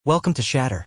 Welcome to Shatter.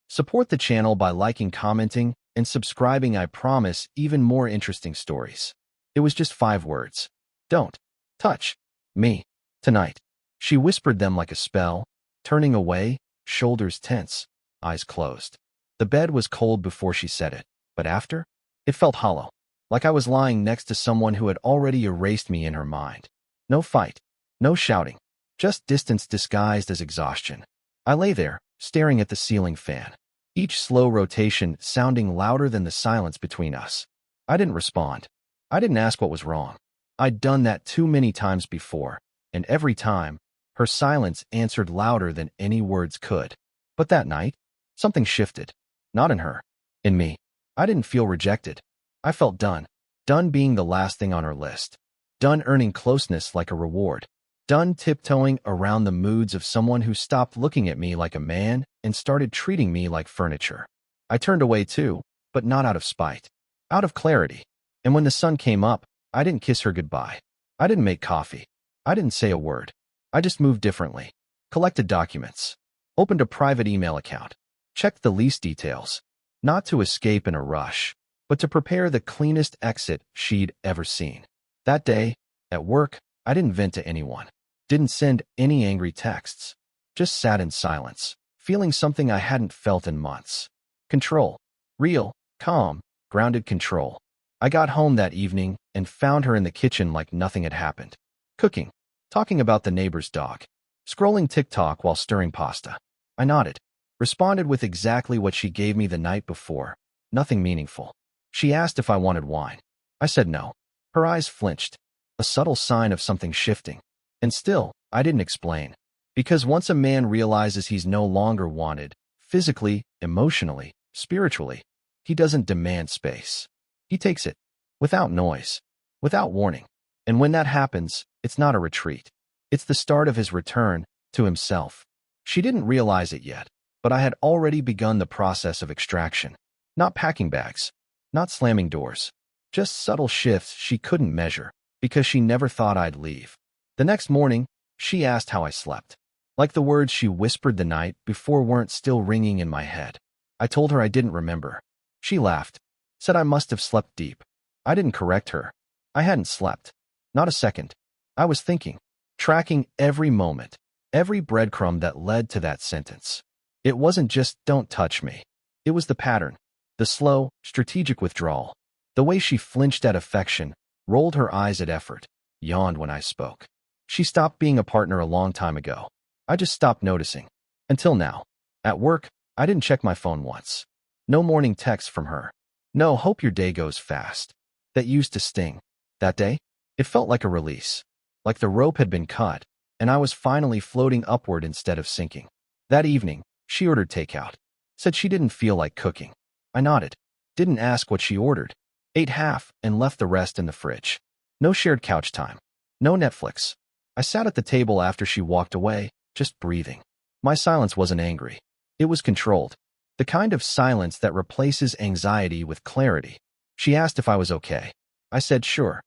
Support the channel by liking, commenting, and subscribing. I promise even more interesting stories. It was just 5 words. Don't touch me tonight. She whispered them like a spell, turning away, shoulders tense, eyes closed. The bed was cold before she said it, but after, it felt hollow, like I was lying next to someone who had already erased me in her mind. No fight, no shouting, just distance disguised as exhaustion. I lay there, staring at the ceiling fan, each slow rotation sounding louder than the silence between us. I didn't respond. I didn't ask what was wrong. I'd done that too many times before, and every time, her silence answered louder than any words could. But that night, something shifted. Not in her, in me. I didn't feel rejected. I felt done. Done being the last thing on her list. Done earning closeness like a reward. Done tiptoeing around the moods of someone who stopped looking at me like a man and started treating me like furniture. I turned away too, but not out of spite. Out of clarity. And when the sun came up, I didn't kiss her goodbye. I didn't make coffee. I didn't say a word. I just moved differently. Collected documents. Opened a private email account. Checked the lease details. Not to escape in a rush, but to prepare the cleanest exit she'd ever seen. That day, at work, I didn't vent to anyone. Didn't send any angry texts. Just sat in silence, feeling something I hadn't felt in months. Control. Real, calm, grounded control. I got home that evening and found her in the kitchen like nothing had happened. Cooking. Talking about the neighbor's dog. Scrolling TikTok while stirring pasta. I nodded. Responded with exactly what she gave me the night before. Nothing meaningful. She asked if I wanted wine. I said no. Her eyes flinched. A subtle sign of something shifting. And still, I didn't explain. Because once a man realizes he's no longer wanted, physically, emotionally, spiritually, he doesn't demand space. He takes it. Without noise. Without warning. And when that happens, it's not a retreat. It's the start of his return to himself. She didn't realize it yet, but I had already begun the process of extraction. Not packing bags. Not slamming doors. Just subtle shifts she couldn't measure, because she never thought I'd leave. The next morning, she asked how I slept. Like the words she whispered the night before weren't still ringing in my head. I told her I didn't remember. She laughed. Said I must have slept deep. I didn't correct her. I hadn't slept. Not a second. I was thinking. Tracking every moment. Every breadcrumb that led to that sentence. It wasn't just, don't touch me. It was the pattern. The slow, strategic withdrawal. The way she flinched at affection, rolled her eyes at effort, yawned when I spoke. She stopped being a partner a long time ago. I just stopped noticing. Until now. At work, I didn't check my phone once. No morning text from her. No, hope your day goes fast. That used to sting. That day, it felt like a release. Like the rope had been cut, and I was finally floating upward instead of sinking. That evening, she ordered takeout. Said she didn't feel like cooking. I nodded. Didn't ask what she ordered. Ate half and left the rest in the fridge. No shared couch time. No Netflix. I sat at the table after she walked away, just breathing. My silence wasn't angry. It was controlled. The kind of silence that replaces anxiety with clarity. She asked if I was okay. I said sure.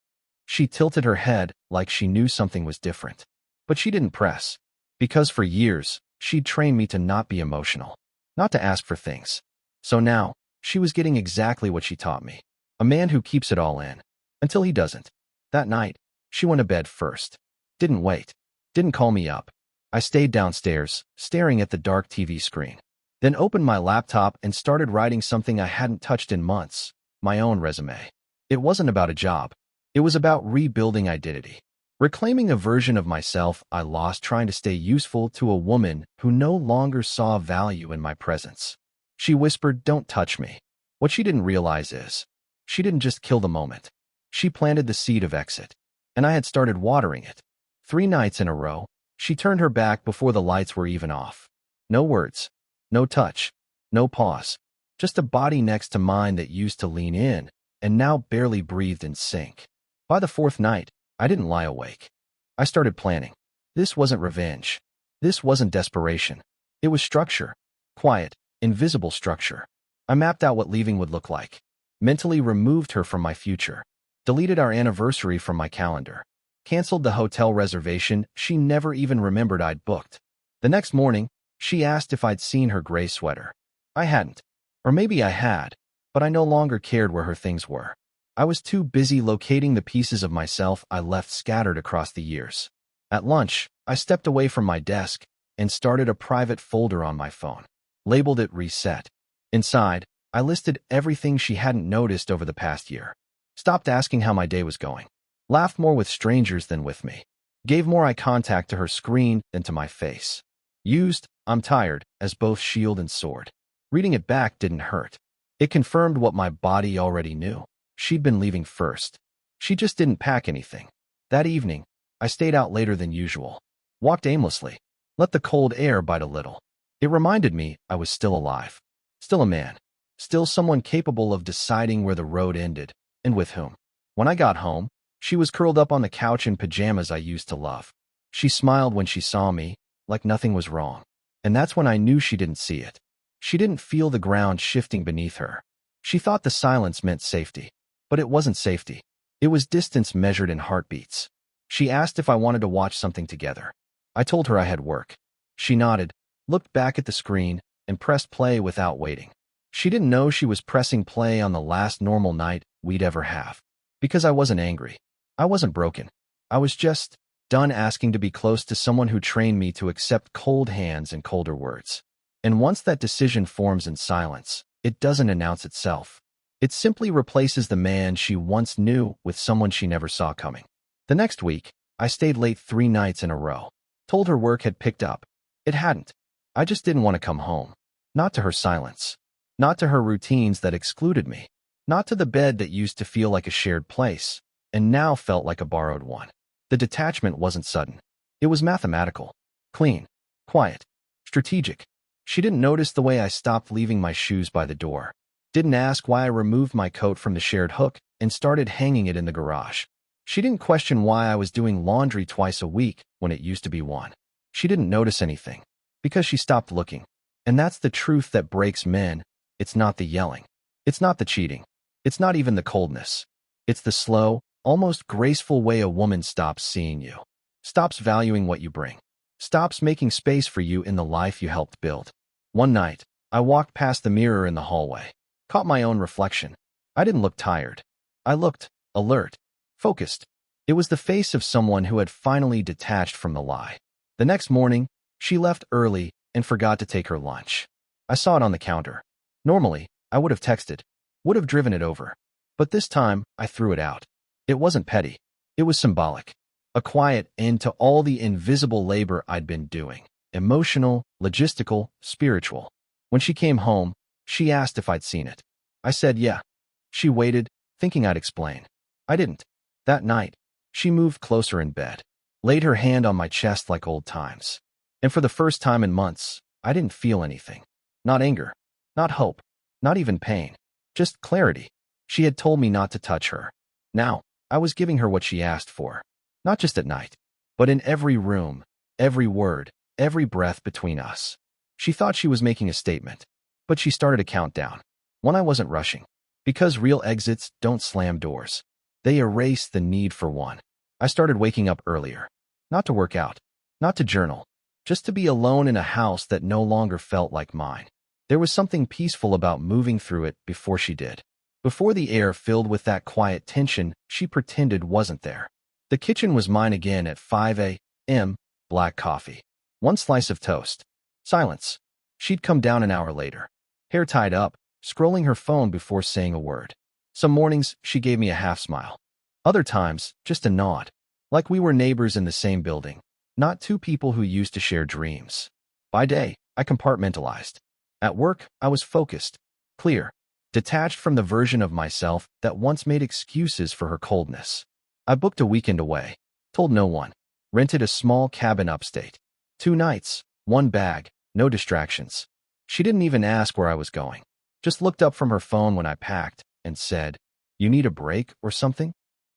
She tilted her head like she knew something was different. But she didn't press. Because for years, she'd trained me to not be emotional. Not to ask for things. So now, she was getting exactly what she taught me. A man who keeps it all in. Until he doesn't. That night, she went to bed first. Didn't wait. Didn't call me up. I stayed downstairs, staring at the dark TV screen. Then opened my laptop and started writing something I hadn't touched in months. My own resume. It wasn't about a job. It was about rebuilding identity. Reclaiming a version of myself I lost trying to stay useful to a woman who no longer saw value in my presence. She whispered, don't touch me. What she didn't realize is, she didn't just kill the moment. She planted the seed of exit. And I had started watering it. 3 nights in a row, she turned her back before the lights were even off. No words. No touch. No pause. Just a body next to mine that used to lean in, and now barely breathed in sync. By the 4th night, I didn't lie awake. I started planning. This wasn't revenge. This wasn't desperation. It was structure. Quiet, invisible structure. I mapped out what leaving would look like. Mentally removed her from my future. Deleted our anniversary from my calendar. Canceled the hotel reservation she never even remembered I'd booked. The next morning, She asked if I'd seen her gray sweater. I hadn't. Or maybe I had, but I no longer cared where her things were. I was too busy locating the pieces of myself I left scattered across the years. At lunch, I stepped away from my desk and started a private folder on my phone. Labeled it Reset. Inside, I listed everything she hadn't noticed over the past year. Stopped asking how my day was going. Laughed more with strangers than with me. Gave more eye contact to her screen than to my face. Used "I'm tired" as both shield and sword. Reading it back didn't hurt. It confirmed what my body already knew. She'd been leaving first. She just didn't pack anything. That evening, I stayed out later than usual. Walked aimlessly. Let the cold air bite a little. It reminded me I was still alive. Still a man. Still someone capable of deciding where the road ended, and with whom. When I got home, she was curled up on the couch in pajamas I used to love. She smiled when she saw me, like nothing was wrong. And that's when I knew she didn't see it. She didn't feel the ground shifting beneath her. She thought the silence meant safety. But it wasn't safety. It was distance measured in heartbeats. She asked if I wanted to watch something together. I told her I had work. She nodded, looked back at the screen, and pressed play without waiting. She didn't know she was pressing play on the last normal night we'd ever have. Because I wasn't angry. I wasn't broken. I was just done asking to be close to someone who trained me to accept cold hands and colder words. And once that decision forms in silence, it doesn't announce itself. It simply replaces the man she once knew with someone she never saw coming. The next week, I stayed late 3 nights in a row. Told her work had picked up. It hadn't. I just didn't want to come home. Not to her silence. Not to her routines that excluded me. Not to the bed that used to feel like a shared place, and now felt like a borrowed one. The detachment wasn't sudden. It was mathematical. Clean. Quiet. Strategic. She didn't notice the way I stopped leaving my shoes by the door. Didn't ask why I removed my coat from the shared hook and started hanging it in the garage. She didn't question why I was doing laundry twice a week when it used to be one. She didn't notice anything. Because she stopped looking. And that's the truth that breaks men. It's not the yelling. It's not the cheating. It's not even the coldness. It's the slow, almost graceful way a woman stops seeing you. Stops valuing what you bring. Stops making space for you in the life you helped build. One night, I walked past the mirror in the hallway. Caught my own reflection. I didn't look tired. I looked alert, focused. It was the face of someone who had finally detached from the lie. The next morning, she left early and forgot to take her lunch. I saw it on the counter. Normally, I would have texted, would have driven it over. But this time, I threw it out. It wasn't petty. It was symbolic. A quiet end to all the invisible labor I'd been doing. Emotional, logistical, spiritual. When she came home, she asked if I'd seen it. I said yeah. She waited, thinking I'd explain. I didn't. That night, she moved closer in bed. Laid her hand on my chest like old times. And for the first time in months, I didn't feel anything. Not anger. Not hope. Not even pain. Just clarity. She had told me not to touch her. Now, I was giving her what she asked for. Not just at night, but in every room, every word, every breath between us. She thought she was making a statement, but she started a countdown. One I wasn't rushing. Because real exits don't slam doors. They erase the need for one. I started waking up earlier. Not to work out. Not to journal. Just to be alone in a house that no longer felt like mine. There was something peaceful about moving through it before she did. Before the air filled with that quiet tension she pretended wasn't there. The kitchen was mine again at 5 a.m., black coffee. One slice of toast. Silence. She'd come down an hour later. Hair tied up, scrolling her phone before saying a word. Some mornings, she gave me a half smile. Other times, just a nod. Like we were neighbors in the same building. Not two people who used to share dreams. By day, I compartmentalized. At work, I was focused. Clear. Detached from the version of myself that once made excuses for her coldness. I booked a weekend away. Told no one. Rented a small cabin upstate. 2 nights, 1 bag, no distractions. She didn't even ask where I was going. Just looked up from her phone when I packed and said, "You need a break or something?"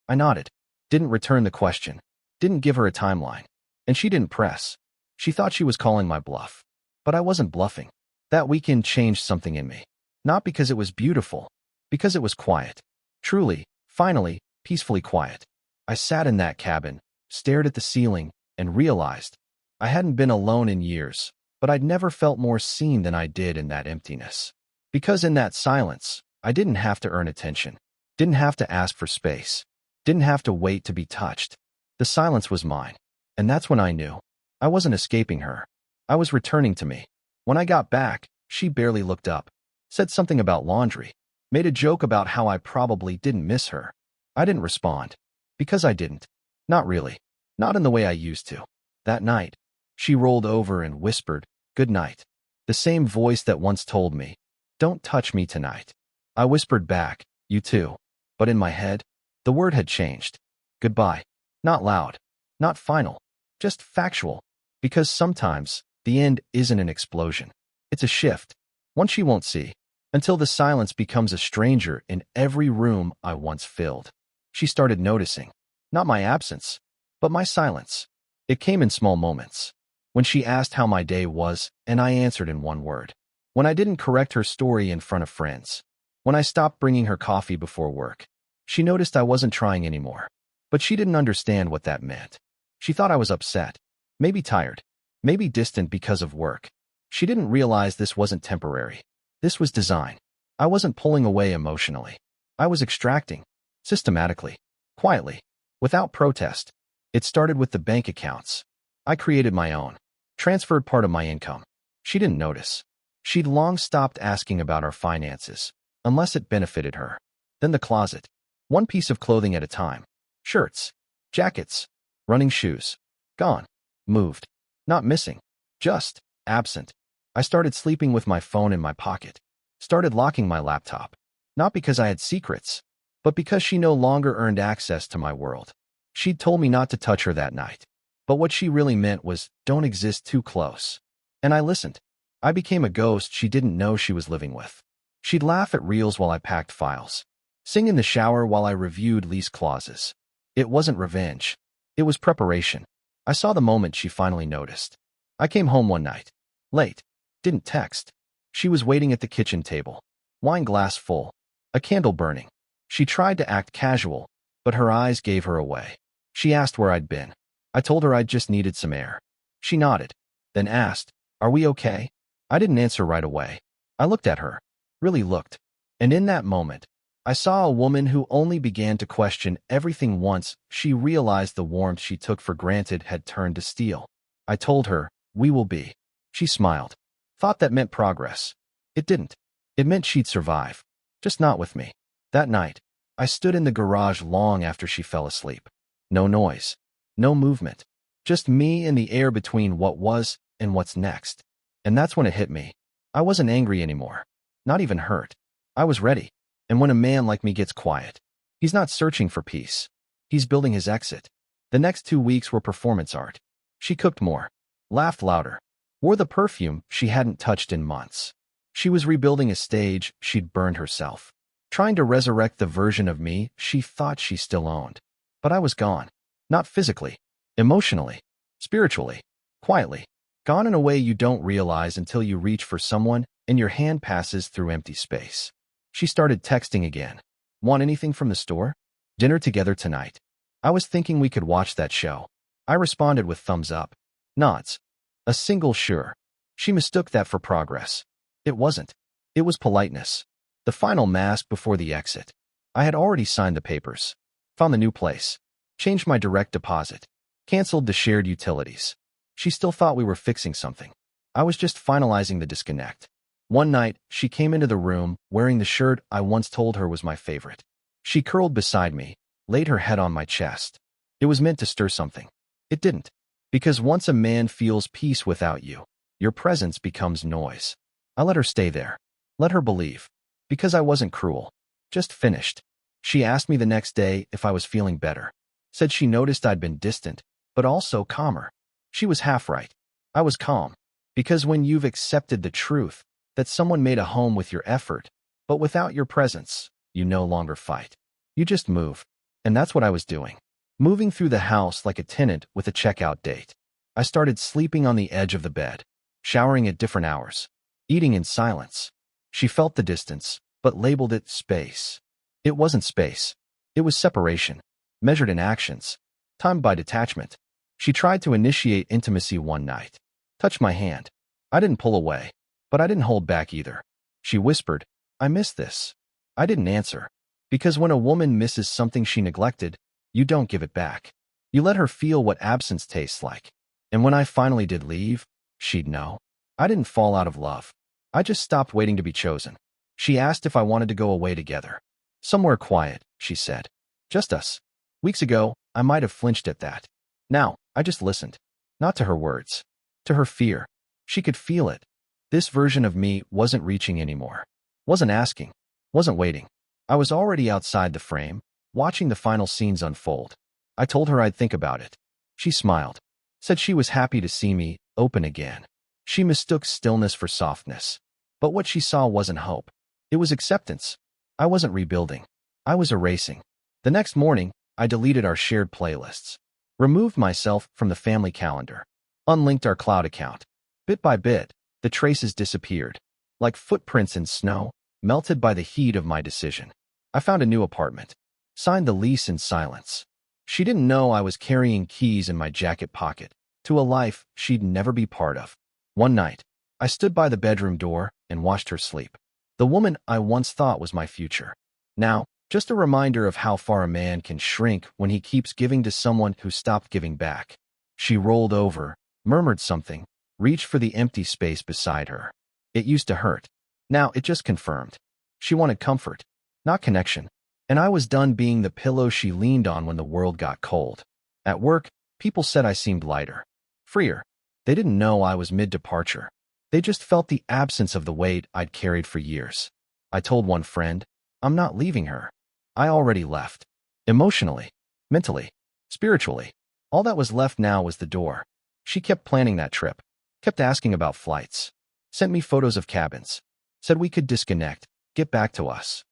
I nodded. Didn't return the question. Didn't give her a timeline. And she didn't press. She thought she was calling my bluff. But I wasn't bluffing. That weekend changed something in me. Not because it was beautiful. Because it was quiet. Truly, finally, peacefully quiet. I sat in that cabin, stared at the ceiling, and realized I hadn't been alone in years, but I'd never felt more seen than I did in that emptiness. Because in that silence, I didn't have to earn attention, didn't have to ask for space, didn't have to wait to be touched. The silence was mine, and that's when I knew. I wasn't escaping her. I was returning to me. When I got back, she barely looked up, said something about laundry, made a joke about how I probably didn't miss her. I didn't respond. Because I didn't. Not really. Not in the way I used to. That night, she rolled over and whispered, "Good night." The same voice that once told me, "Don't touch me tonight." I whispered back, "You too." But in my head, the word had changed. Goodbye. Not loud. Not final. Just factual. Because sometimes, the end isn't an explosion. It's a shift. One she won't see. Until the silence becomes a stranger in every room I once filled. She started noticing. Not my absence, but my silence. It came in small moments. When she asked how my day was, and I answered in one word. When I didn't correct her story in front of friends. When I stopped bringing her coffee before work. She noticed I wasn't trying anymore. But she didn't understand what that meant. She thought I was upset. Maybe tired. Maybe distant because of work. She didn't realize this wasn't temporary. This was design. I wasn't pulling away emotionally. I was extracting. Systematically. Quietly. Without protest. It started with the bank accounts. I created my own. Transferred part of my income. She didn't notice. She'd long stopped asking about our finances, unless it benefited her. Then the closet. One piece of clothing at a time. Shirts. Jackets. Running shoes. Gone. Moved. Not missing. Just absent. I started sleeping with my phone in my pocket. Started locking my laptop. Not because I had secrets, but because she no longer earned access to my world. She'd told me not to touch her that night. But what she really meant was, don't exist too close. And I listened. I became a ghost she didn't know she was living with. She'd laugh at reels while I packed files. Sing in the shower while I reviewed lease clauses. It wasn't revenge. It was preparation. I saw the moment she finally noticed. I came home one night. Late. Didn't text. She was waiting at the kitchen table. Wine glass full. A candle burning. She tried to act casual, but her eyes gave her away. She asked where I'd been. I told her I just needed some air. She nodded, then asked, "Are we okay?" I didn't answer right away. I looked at her. Really looked. And in that moment, I saw a woman who only began to question everything once she realized the warmth she took for granted had turned to steel. I told her, "We will be." She smiled. Thought that meant progress. It didn't. It meant she'd survive. Just not with me. That night, I stood in the garage long after she fell asleep. No noise. No movement. Just me and the air between what was and what's next. And that's when it hit me. I wasn't angry anymore. Not even hurt. I was ready. And when a man like me gets quiet, he's not searching for peace. He's building his exit. The next 2 weeks were performance art. She cooked more. Laughed louder. Wore the perfume she hadn't touched in months. She was rebuilding a stage she'd burned herself. Trying to resurrect the version of me she thought she still owned. But I was gone. Not physically. Emotionally. Spiritually. Quietly. Gone in a way you don't realize until you reach for someone and your hand passes through empty space. She started texting again. "Want anything from the store? Dinner together tonight." I was thinking we could watch that show. I responded with thumbs up. Nods. A single sure. She mistook that for progress. It wasn't. It was politeness. The final mask before the exit. I had already signed the papers. Found the new place. Changed my direct deposit. Canceled the shared utilities. She still thought we were fixing something. I was just finalizing the disconnect. One night, she came into the room wearing the shirt I once told her was my favorite. She curled beside me, laid her head on my chest. It was meant to stir something. It didn't. Because once a man feels peace without you, your presence becomes noise. I let her stay there. Let her believe. Because I wasn't cruel. Just finished. She asked me the next day if I was feeling better. Said she noticed I'd been distant, but also calmer. She was half right. I was calm. Because when you've accepted the truth that someone made a home with your effort, but without your presence, you no longer fight. You just move. And that's what I was doing. Moving through the house like a tenant with a checkout date. I started sleeping on the edge of the bed, showering at different hours, eating in silence. She felt the distance, but labeled it space. It wasn't space. It was separation, measured in actions, timed by detachment. She tried to initiate intimacy one night. Touched my hand. I didn't pull away, but I didn't hold back either. She whispered, I miss this. I didn't answer. Because when a woman misses something she neglected, you don't give it back. You let her feel what absence tastes like. And when I finally did leave, she'd know. I didn't fall out of love. I just stopped waiting to be chosen. She asked if I wanted to go away together. Somewhere quiet, she said. Just us. Weeks ago, I might have flinched at that. Now, I just listened. Not to her words. To her fear. She could feel it. This version of me wasn't reaching anymore. Wasn't asking. Wasn't waiting. I was already outside the frame, watching the final scenes unfold. I told her I'd think about it. She smiled. Said she was happy to see me open again. She mistook stillness for softness. But what she saw wasn't hope. It was acceptance. I wasn't rebuilding. I was erasing. The next morning, I deleted our shared playlists. Removed myself from the family calendar. Unlinked our cloud account. Bit by bit, the traces disappeared. Like footprints in snow, melted by the heat of my decision. I found a new apartment. Signed the lease in silence. She didn't know I was carrying keys in my jacket pocket to a life she'd never be part of. One night, I stood by the bedroom door and watched her sleep. The woman I once thought was my future. Now, just a reminder of how far a man can shrink when he keeps giving to someone who stopped giving back. She rolled over, murmured something, reached for the empty space beside her. It used to hurt. Now it just confirmed. She wanted comfort, not connection. And I was done being the pillow she leaned on when the world got cold. At work, people said I seemed lighter, freer. They didn't know I was mid-departure. They just felt the absence of the weight I'd carried for years. I told one friend, I'm not leaving her. I already left. Emotionally, mentally, spiritually. All that was left now was the door. She kept planning that trip, kept asking about flights, sent me photos of cabins, said we could disconnect, get back to us.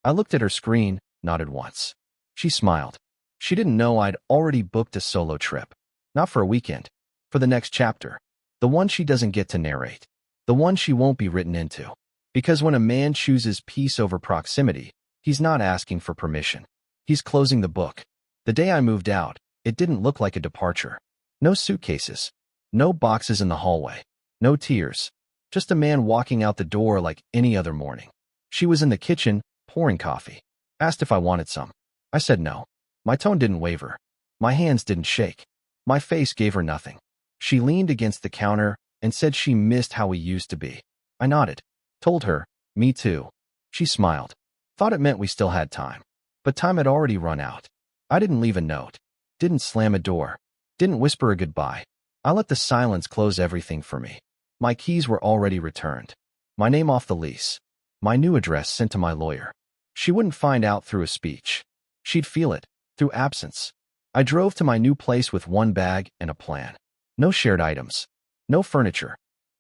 I looked at her screen, nodded once. She smiled. She didn't know I'd already booked a solo trip. Not for a weekend. For the next chapter. The one she doesn't get to narrate. The one she won't be written into. Because when a man chooses peace over proximity, he's not asking for permission. He's closing the book. The day I moved out, it didn't look like a departure. No suitcases. No boxes in the hallway. No tears. Just a man walking out the door like any other morning. She was in the kitchen, pouring coffee. Asked if I wanted some. I said no. My tone didn't waver. My hands didn't shake. My face gave her nothing. She leaned against the counter and said she missed how we used to be. I nodded. Told her, me too. She smiled. Thought it meant we still had time. But time had already run out. I didn't leave a note. Didn't slam a door. Didn't whisper a goodbye. I let the silence close everything for me. My keys were already returned. My name off the lease. My new address sent to my lawyer. She wouldn't find out through a speech. She'd feel it, through absence. I drove to my new place with one bag and a plan. No shared items. No furniture.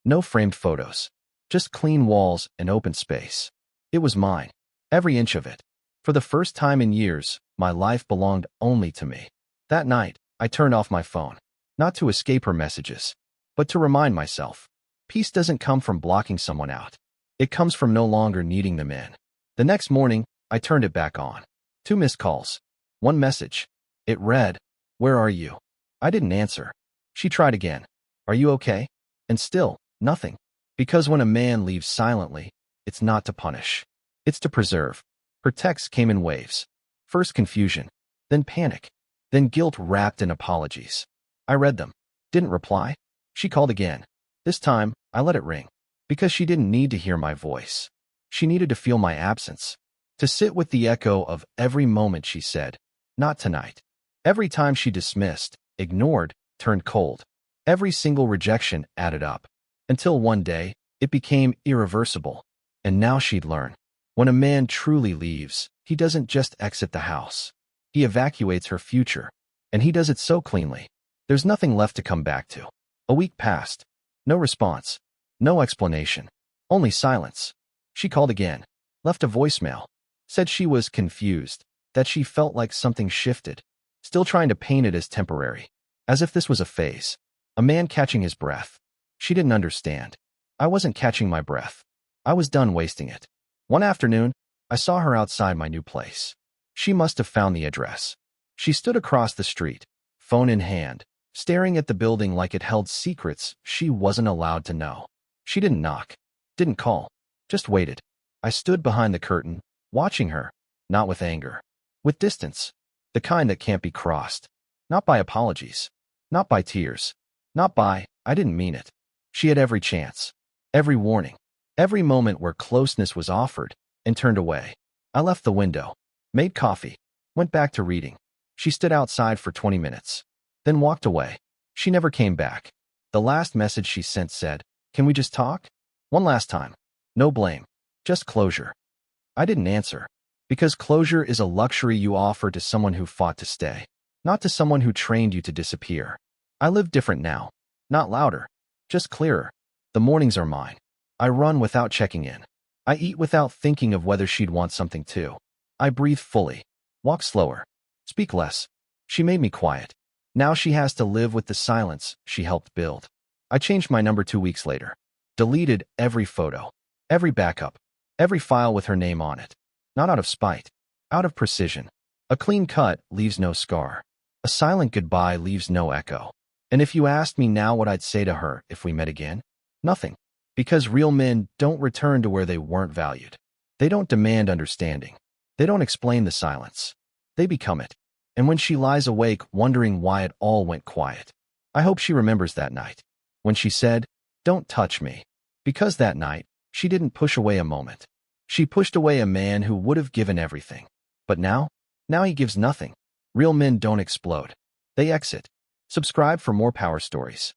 No framed photos. Just clean walls and open space. It was mine. Every inch of it. For the first time in years, my life belonged only to me. That night, I turned off my phone. Not to escape her messages, but to remind myself. Peace doesn't come from blocking someone out. It comes from no longer needing them in. The next morning, I turned it back on. 2 missed calls. 1 message. It read, "Where are you?" I didn't answer. She tried again. "Are you okay?" And still, nothing. Because when a man leaves silently, it's not to punish. It's to preserve. Her texts came in waves. First confusion, then panic, then guilt wrapped in apologies. I read them. Didn't reply. She called again. This time, I let it ring. Because she didn't need to hear my voice. She needed to feel my absence. To sit with the echo of every moment she said, "Not tonight." Every time she dismissed, ignored, turned cold. Every single rejection added up. Until one day, it became irreversible. And now she'd learn. When a man truly leaves, he doesn't just exit the house. He evacuates her future. And he does it so cleanly. There's nothing left to come back to. A week passed. No response. No explanation. Only silence. She called again. Left a voicemail. Said she was confused. That she felt like something shifted. Still trying to paint it as temporary. As if this was a phase. A man catching his breath. She didn't understand. I wasn't catching my breath. I was done wasting it. One afternoon, I saw her outside my new place. She must have found the address. She stood across the street, phone in hand, staring at the building like it held secrets she wasn't allowed to know. She didn't knock, didn't call, just waited. I stood behind the curtain, watching her, not with anger, with distance, the kind that can't be crossed. Not by apologies, not by tears, not by, I didn't mean it. She had every chance, every warning, every moment where closeness was offered, and turned away. I left the window, made coffee, went back to reading. She stood outside for 20 minutes, then walked away. She never came back. The last message she sent said, "Can we just talk? One last time. No blame. Just closure." I didn't answer, because closure is a luxury you offer to someone who fought to stay, not to someone who trained you to disappear. I live different now. Not louder, just clearer. The mornings are mine. I run without checking in. I eat without thinking of whether she'd want something too. I breathe fully, walk slower, speak less. She made me quiet. Now she has to live with the silence she helped build. I changed my number 2 weeks later. Deleted every photo, every backup, every file with her name on it. Not out of spite, out of precision. A clean cut leaves no scar. A silent goodbye leaves no echo. And if you asked me now what I'd say to her if we met again, nothing. Because real men don't return to where they weren't valued. They don't demand understanding. They don't explain the silence. They become it. And when she lies awake wondering why it all went quiet, I hope she remembers that night, when she said, "Don't touch me." Because that night, she didn't push away a moment. She pushed away a man who would have given everything. But now he gives nothing. Real men don't explode. They exit. Subscribe for more power stories.